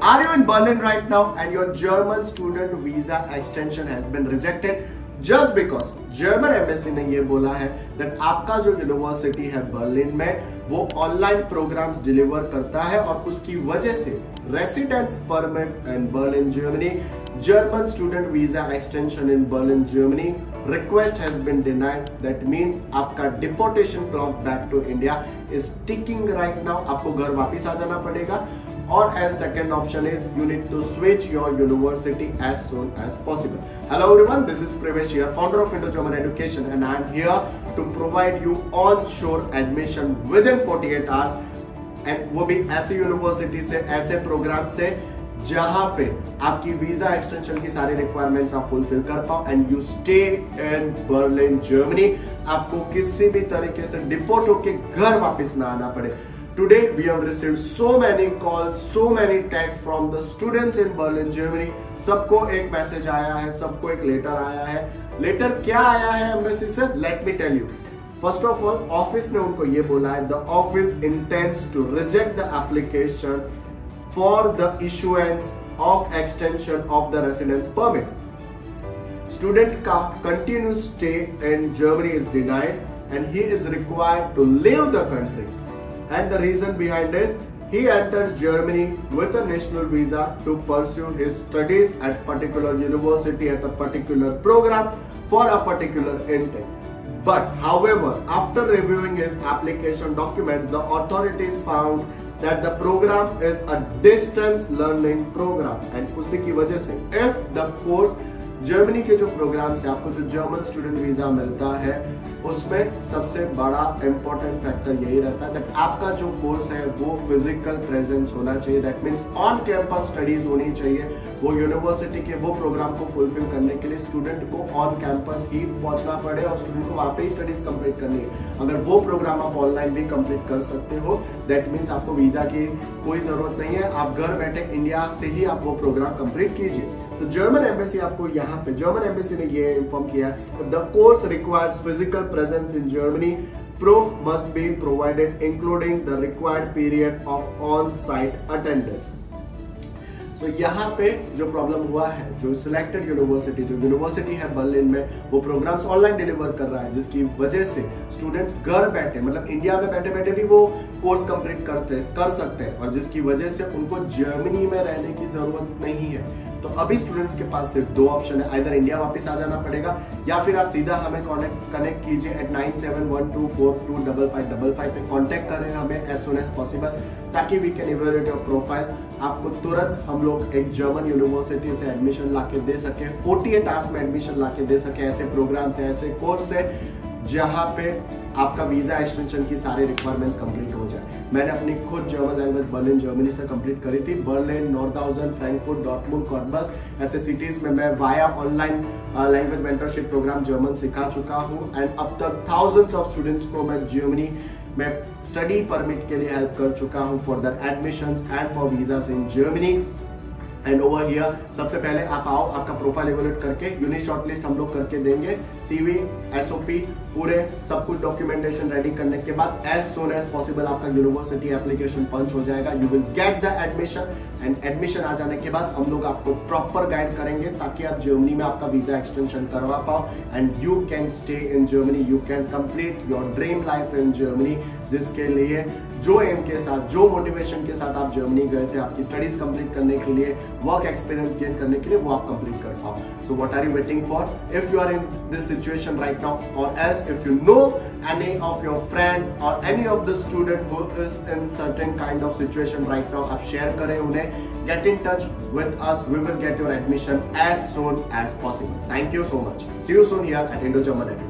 Are you in Berlin right now and your German student visa extension has been rejected just because German embassy ने ये बोला है that आपका जो university है बर्लिन में वो ऑनलाइन प्रोग्राम्स डिलीवर करता है और उसकी वजह से residence permit in Berlin Germany, German student visa extension in Berlin Germany request has been denied. That means आपका deportation clock back to India is ticking right now. आपको घर वापस आ जाना पड़ेगा और and second option is you need to switch your university as soon as possible. Hello everyone, this is Pravesh here, founder of Indo-German Education, and I am here to provide you onshore admission within 48 hours, and वो भी ऐसी university से, ऐसे programme से जहां पे आपकी visa extension की सारी रिक्वायरमेंट्स आप फुलफिल कर पाओ and you stay in Berlin Germany. आपको किसी भी तरीके से डिपोर्ट होके घर वापस ना आना पड़े। Today we have received so many calls, so many texts from the students in Berlin, Germany. सबको एक मैसेज आया है, सबको एक लेटर आया है। लेटर क्या आया है एम्बेसी से? Let me tell you. First of all, office ने उनको ये बोला है, the office intends to reject the application for the issuance of extension of the residence permit. Student का continuous stay in Germany is denied and he is required to leave the country. And the reason behind this, he entered Germany with a national visa to pursue his studies at particular university at a particular program for a particular intake. But however, after reviewing his application documents, the authorities found that the program is a distance learning program and उसी की वजह से if the course Germany के जो programmes है, आपको जो German student visa मिलता है उसमें सबसे बड़ा इंपॉर्टेंट फैक्टर यही रहता है कि आपका जो कोर्स है वो फिजिकल प्रेजेंस होना चाहिए। That means on campus studies होनी चाहिए। वो यूनिवर्सिटी के वो प्रोग्राम को फुलफिल करने के लिए स्टूडेंट को ऑन कैंपस ही पहुंचना पड़े और स्टूडेंट को वहां पे ही स्टडीज कंप्लीट करनी है। अगर वो प्रोग्राम आप ऑनलाइन भी कंप्लीट कर सकते हो, दैट मींस आपको वीजा की कोई जरूरत नहीं है। आप घर बैठे इंडिया से ही आप वो प्रोग्राम कंप्लीट कीजिए। तो जर्मन एम्बेसी आपको यहाँ पे, जर्मन एम्बेसी ने ये इन्फॉर्म किया है, the course requires physical presence in Germany, proof must be provided including the required period of on site attendance. तो यहाँ पे जो प्रॉब्लम हुआ है, जो सिलेक्टेड यूनिवर्सिटी, जो यूनिवर्सिटी है बर्लिन में, वो प्रोग्राम्स ऑनलाइन डिलीवर कर रहा है, जिसकी वजह से स्टूडेंट्स घर बैठे, मतलब इंडिया में बैठे बैठे भी वो कोर्स कंप्लीट कर सकते हैं और जिसकी वजह से उनको जर्मनी में रहने की जरूरत नहीं है। तो अभी स्टूडेंट्स के पास सिर्फ दो ऑप्शन है, आइदर इंडिया वापस आ जाना पड़ेगा या फिर आप सीधा हमें कनेक्ट कीजिए एट 9712425555 पे कॉन्टेक्ट करें हमें एज सुन एज पॉसिबल, ताकि we can evaluate your profile. आपको तुरंत हम लोग एक जर्मन यूनिवर्सिटी से एडमिशन लाके दे सके, 48 आवर्स में एडमिशन लाके दे सके, ऐसे प्रोग्राम से, ऐसे कोर्स से जहां पे आपका वीजा एक्सटेंशन की सारी रिक्वायरमेंट्स कंप्लीट हो जाए। मैंने अपनी खुद जर्मन लैंग्वेज बर्लिन जर्मनी से कंप्लीट करी थी। Berlin, Nordhausen, Frankfurt, Dortmund, Cottbus ऐसे सिटीज में मैं via online language mentorship programme German सिखा चुका हूं एंड अब तक थाउजेंड्स ऑफ स्टूडेंट्स को मैं जर्मनी में स्टडी परमिट के लिए हेल्प कर चुका हूं for the admissions and for visas in Germany. And over here सबसे पहले आप आओ, आपका प्रोफाइल इवैल्यूएट करके यूनिट शॉर्टलिस्ट हम लोग करके देंगे। सीवी, एसओपी पूरे सब कुछ डॉक्यूमेंटेशन रेडी करने के बाद एज सून एज पॉसिबल आपका यूनिवर्सिटी एप्लीकेशन पंच हो जाएगा। You will get the admission and admission आ जाने के बाद हम लोग आपको प्रॉपर गाइड करेंगे ताकि आप जर्मनी में आपका वीजा एक्सटेंशन करवा पाओ and you can stay in Germany, you can complete your dream life in Germany, जिसके लिए जो एम के साथ, जो मोटिवेशन के साथ आप जर्मनी गए थे आपकी स्टडीज कंप्लीट करने के लिए, वर्क एक्सपीरियंस गेन करने के लिए, वो आप कंप्लीट कर पाओ। So what are you waiting for? If you are in this situation right now और else if you know any of your friend or any of the student who is in certain kind of situation right now, आप share करें उन्हें, get in touch with us, we will get your admission as soon as possible. Thank you so much. See you soon here at Indo-German Education.